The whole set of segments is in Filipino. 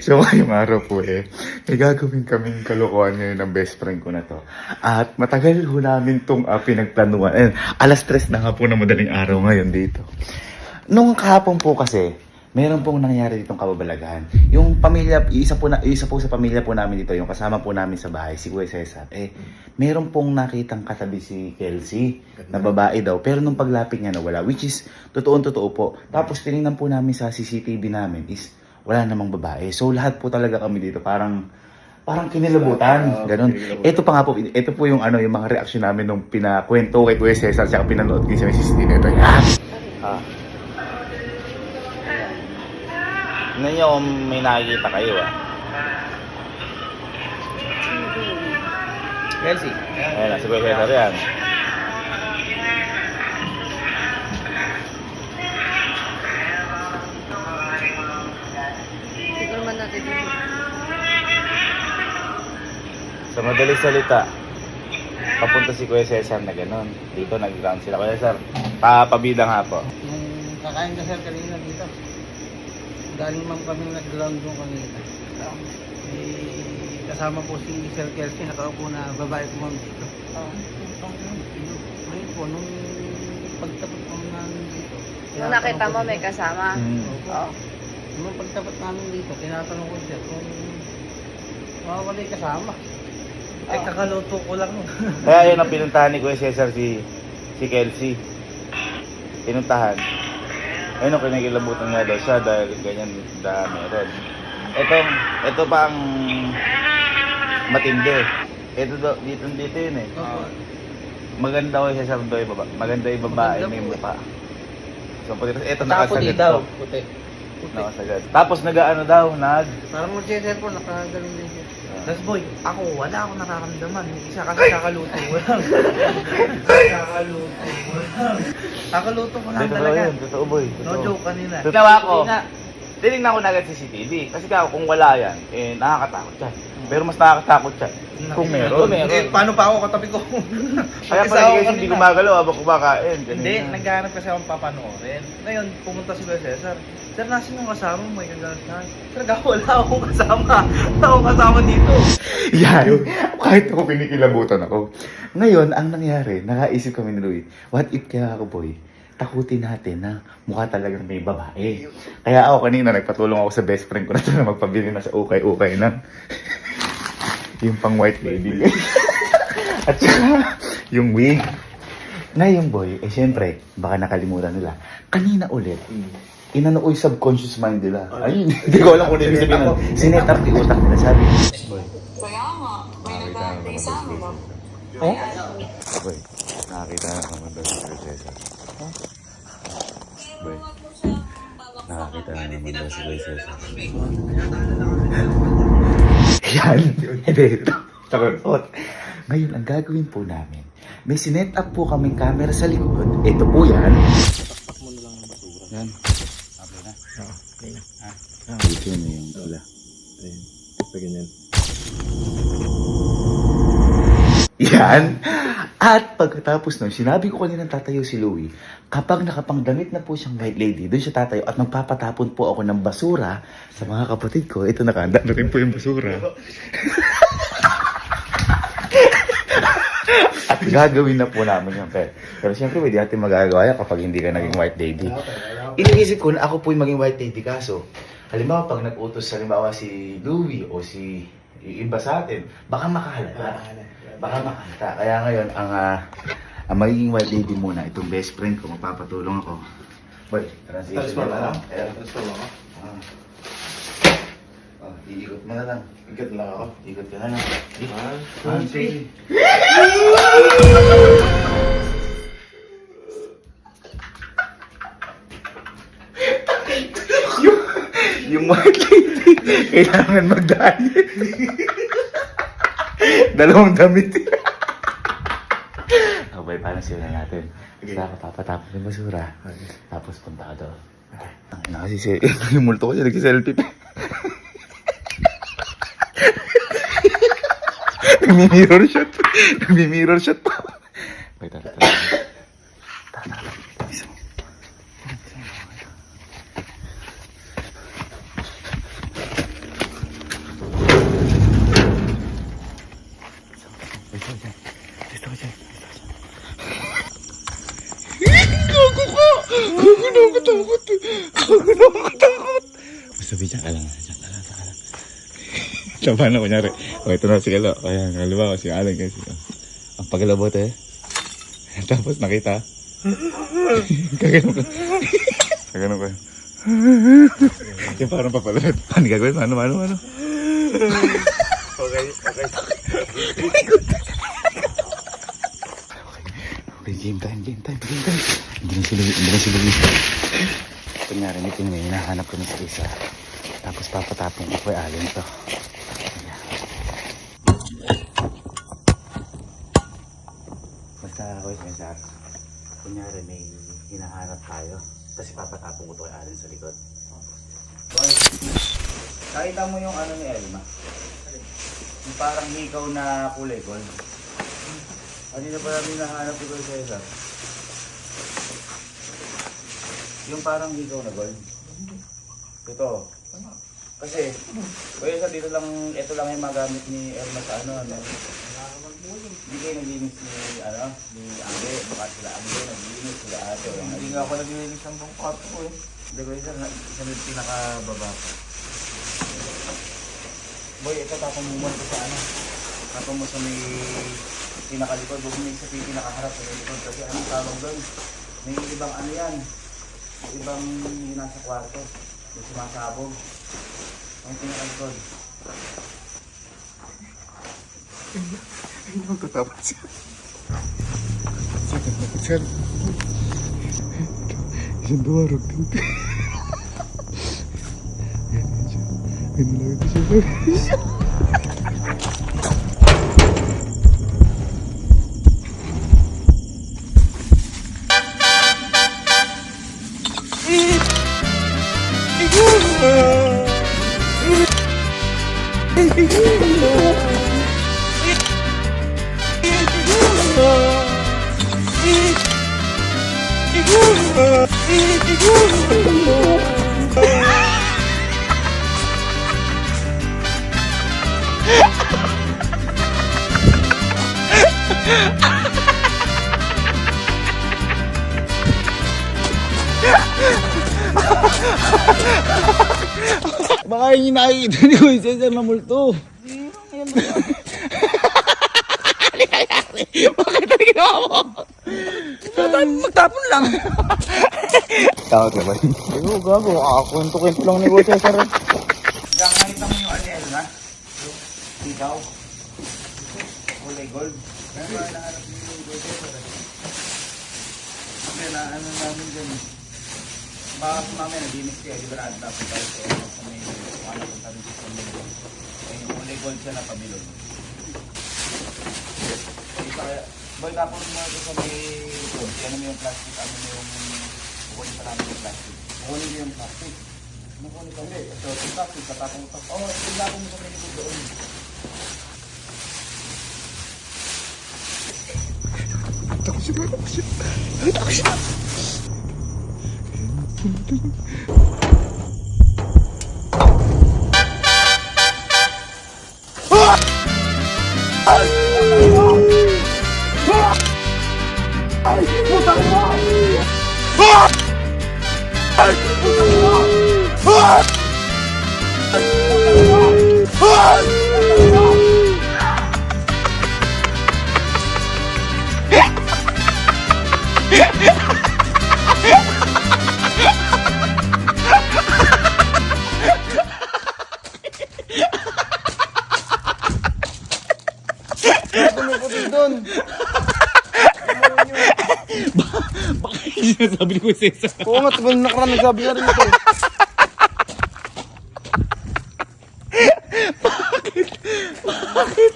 So ngayong araw po may gagawin kaming kalokohan ngayon ng best friend ko na to. At matagal ho namin itong pinagplanuhan. Alas 3 na nga po na madaling araw ngayon dito. Nung kahapon po kasi, meron pong nangyari ditong kababalaghan. Yung pamilya, isa po sa pamilya po namin dito, yung kasama po namin sa bahay, si Kuya Cesar, meron pong nakitang katabi si Kelsey, na babae daw, pero nung paglapit niya nawala, which is, totoo po. Tapos tinignan po namin sa CCTV namin is, wala namang babae. So lahat po talaga kami dito, parang kinilabutan, ganun. Ito pa nga po, ito po yung yung mga reaksyon namin nung pinakwento kay Kuya Cesar, saka pinanood ko sa CCTV. Ito yan. Tignan nyo kung may nakikita kayo Kelsey. Ayan na, si Kuya Cesar yan. Siguro naman natin dito. Sa madaling salita, papunta si Kuya Cesar na gano'n. Dito nag-ground sila. Kuya Cesar, pabida nga po. Nung kakain ka sir kanina dito. Galing man kami nag-ground doon kanina. Kasama po si Sir Kelsey, nakaupo na babae po ma'am dito. Ngayon po, nung pagtapat po namin dito. Nung nakita mo may kasama? Oo. Nung pagtapat namin dito, tinatanong ko siya kung wala yung kasama. Kakaluto ko lang. Kaya yun ang pinuntahan ni Kuya Cesar si Kelsey. Pinuntahan. Ayun ang kinikilabutan nga daw siya dahil ganyan na meron. Ito pa ang matindi. Dito yun Maganda ko yung Cesar doy baba. Maganda yung babae na yung mukha. So ito nakasagad to. Puti. Nakasagad. Tapos nag-ano daw, Parang mag-Cesar po, nakagaling din siya. Tas boy, wala akong nakakamdaman. Isa kasi kakaluto ko lang. Kakaluto ko lang Totoo talaga. yun, totoo boy. No joke kanina. Ginawa ko. Tinignan ko na agad CCTV. Kasi kung wala yan, nakakatakot yan. Pero mas nakakatakot yan kung meron. Paano pa ako katabi ko? Kaya pala kasi hindi gumagalaw habang kumakain. Hindi, naghahanap kasi akong papanoorin. Ngayon, pumunta si Kuya Cesar. Sir, nasin yung kasama mo? May gagawin ka. Sir, wala akong kasama. Wala akong kasama dito. Yan. Kahit ako pinikilabutan ako. Ngayon, ang nangyari, nakaisip kami ni Louie, what if kaya ako boy, takutin natin na mukha talagang may babae. Kaya ako kanina, nagpatulong ako sa best friend ko na ito na magpabili na sa ukay-ukay ng yung pang white lady. At saka, yung wig. Ngayon boy, syempre, baka nakalimutan nila. Kanina ulit, inano yung subconscious mind nila. Ay, hindi ko alam kung ano yung sabihin nun. Sinet up yung utak nila, sabi. Boy. Kaya nga, may nagtatay sa amin. Boy, nakakita na naman daw si Kuya Cesar. Boy, nakakita na naman daw si Kuya Cesar. Yan. Hindi. Takot. Ngayon, ang gagawin po namin, may sinet up po kaming camera sa likod. Ito po yan. Takpak mo na lang yung basura. Yan. Apo na. Oo. Okay na. Dito na yung pula. Ayun. Paganyan. Yan. At pagkatapos nun, sinabi ko kanina tatayo si Louie, kapag nakapangdamit na po siyang white lady, doon siya tatayo at magpapatapon po ako ng basura sa mga kapatid ko. Ito, nakahanda na rin po yung basura. At gagawin na po namin yung pero siyempre, hindi natin magagawa yan kapag hindi ka naging white lady. Iniisip ko na ako po yung maging white lady, kaso, halimbawa, pag nag-utos, halimbawa si Louie o si iba sa atin, baka makahalata. Kaya ngayon, ang magiging white lady muna, itong best friend ko, magpapatulong ako. Boy, transition na lang. Iikot mo na lang. Ikot lang ako. Ikot ka na lang. One, two, yung white lady, kailangan mag-diet. Dalawang damit. Okay, paano sila natin? Basta ako papatapon yung basura. Tapos punta ka doon. Kasi yung multo ko siya, nagsiselfie. Nagmi-mirror shot pa. Wait, tara. Takot. Takot. Sabi dyan ka lang. Dyan ka lang. So, paano kunyari? O, ito na si Kalo. Ayan, halimbawa si Alan kasi. Ang pagalabot eh. Tapos nakita. Kaganon ka. Kaganon ka. Yung parang papalapit. Paano gagawin? Paano? Okay. Okay, game time. Hindi na si Luis. Kunyari, may hinahanap ko sa isa. Tapos papatapong ko kay Alan to. Basta ako yung sa kunyari may hinahanap tayo. Tapos papatapong ko to kay Alan sa likod. Boy, nakita mo yung ano ni Elma? Yung parang hikaw na kulay gold. Ano na pala hinahanap ko sa isa? Yung parang hikaw na gold. Ito. Kasi, kuya sa dito lang, ito lang yung magamit ni Elma sa ano. Hindi kayo naglinis ni Angge. Baka sila Angge, naglinis sila ate. Hindi nga ako naglinis ng buong kwarto ko eh. Hindi ko isa na pinakababa ko. Boy, ito tapong mo muna sa ano. Tapong mo sa may pinakalikod. Huwag mo sa pinakaharap sa likod. Kasi anong tawag doon? May ibang ano yan. Ibang yung nasa kwarto. Yung sumasabog. Ang pinakalikod. Ay, magtatapos siya. Sir. Isang duwarog dito. Ay, nalawit siya. Baka yung nakikita ni Kuya Cesar na multo. Bakit ang ginawa mo? Magtapon lang. Takot ka ba? Ayun, gago. Kwento lang ni Kuya Cesar. Nakakita mo yung Ariel, ha? Ikaw? Kulay gold. Ano ba nahanap niyo yung Kuya Cesar? Kasi naano namin dyan. Baka sa mamaya nadinis kayo, di ba na-adapt tayo sa may ano kung sabi sa may yung kulay gold siya na pabilog. Boy, tapos mo ito sa may ito. Ano mo yung plastic? Ano mo yung kukunin pa namin yung plastic? Kukunin mo yung plastic. Ano kukunin pa? Hindi. Ito, yung plastic. Katapong ito. Oo, tinapong mo sa may likod doon. Takot siya. Baka yung sinasabi ko sa isa. Oo nga, tagal nakaraan nagsabi ka rin ito. Bakit?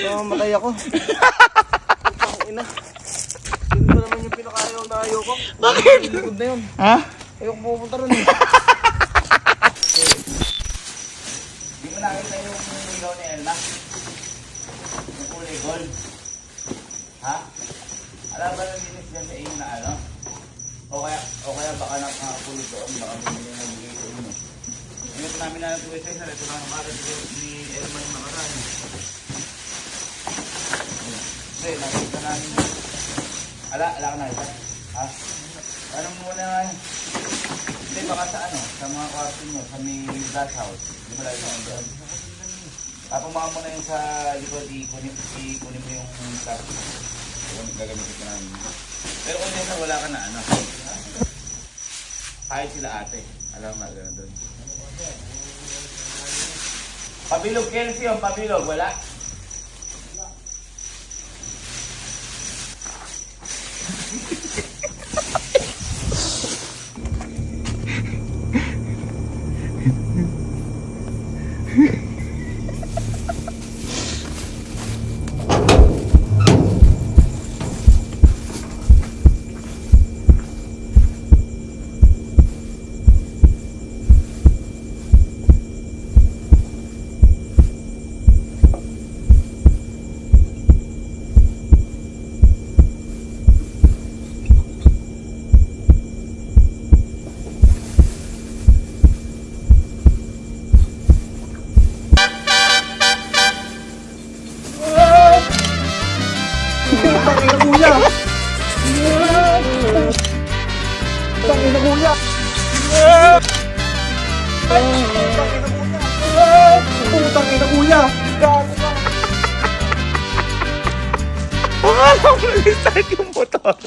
Mamatay ako. Ang ina. Yun ba naman yung pinakayaw na ayaw ko? Bakit? Yung likod na yun. Ha? Ayaw ko pupunta rin eh. Di mo nakita yung ilaw ni Elma? Yung kulay gold? Ha? Alam ba nang dinis dyan sa inyo na ano? O kaya baka nakapulot doon, baka may nabigay sa inyo. Ito namin na natuwi sa isa, ito lang namarad ni Elma yung nakaraan. Hindi, nakita namin. Ala ka na isa? Ha? Anong muna nga yun? Hindi, baka sa ano, sa mga kwarto nyo, sa may glass house. Hindi mo lagi naman doon. Pumakan mo na yung sa likod, ikunin mo yung plastic. Gagamitin ko namin. Pero kung minsan wala ka na ano. Kahit sila ate. Alam mo, gano'n doon. Pabilog, Kelsey, yung pabilog, wala? Alam mo, nag-start yung motor.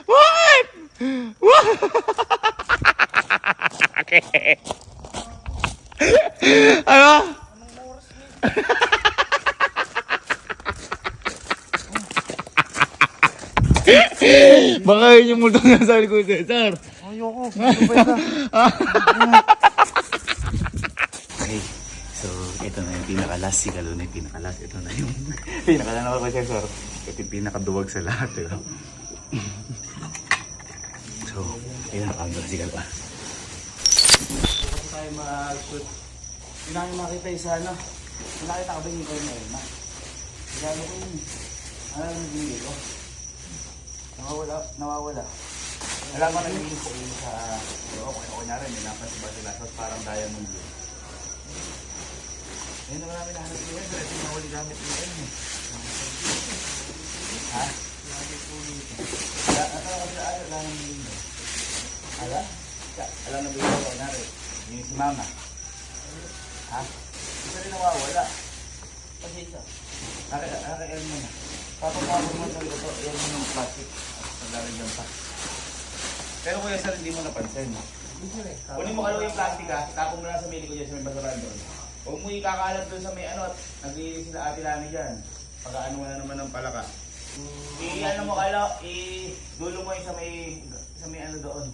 What? What? Okay. Ano? Baka yun yung multo na sabi ko, Cesar. Ayoko. Okay, so ito na yung pinaka-last. Si Galo na yung pinaka-last. Ito na yung pinaka-last na ko, Cesar. Ito yung pinaka-duwag sa lahat. Diba? So, ayun na kami si Galo. kasi tayo mag-shoot. Hindi namin makita yung sa ano. Hindi nakita ka ba yung ikaw ngayon na? Gano ko yun. Ano yung binili ko? Nawawala. Alam mo, nag-iin ko yun sa... Kunyari, may napasiba sila. So, parang diamond yun. Ayun naman namin nahanap yun. Pero ito yung nawali gamit yun. Ha? Alam mo yun. Alam na ba yun? Kunyari, yung si Mama. Ha? Isa rin nawawala. Kasi isa. Naka-air mo na. Papapawag mo sa ito. Air mo ng plastic. Paglalagyan pa. Pero kuya sir, hindi mo napansin. Kunin mo kalo yung plastic ha. Tapon mo lang sa mili ko dyan sa may basurahan doon. Huwag mo ikakalat doon sa may ano at naglilinis sila ate Lani dyan. Pag-ano mo na naman ng palaka. I-ano mo kalo, i-dulo mo yung sa may ano doon.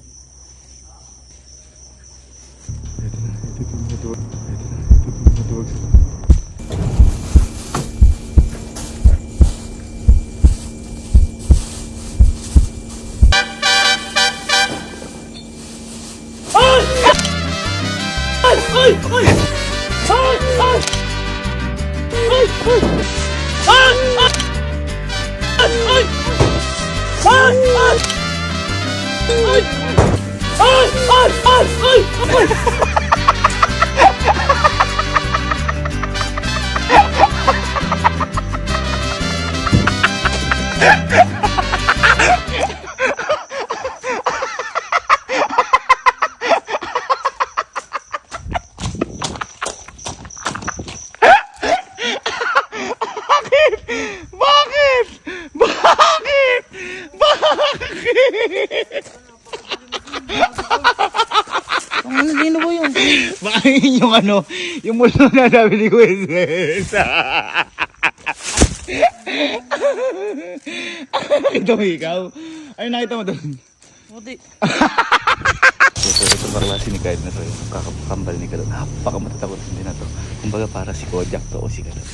Baka yun yung ano, yung multo na sabi ni Quezes. Nakita mo ikaw? Ay, nakita mo doon? Hindi. Ito parang si Nikad na to, yung kakambal ni Kalot. Napakamatakot hindi na to. Kumbaga para si Kojak to o si Kalot.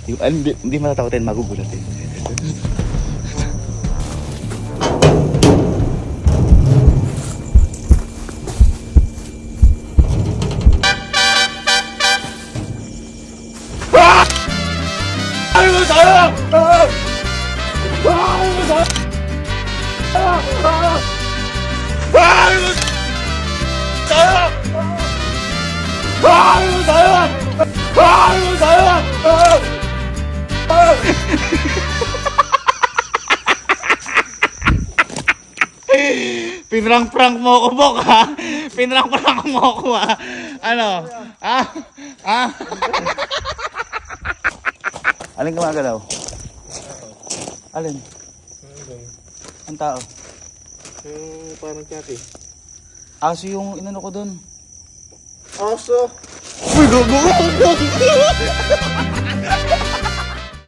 Yung, hindi matatakotin, magugulatin. Ah! Pinrang-prank mo ako, Bok, ha? Pinrang-prank mo ako, ha? Ano? Ha? Ha? Alin gumagalaw? Alin? Ang tao? Parang kati. Aso yung inano ko dun. Aso! Uy, go!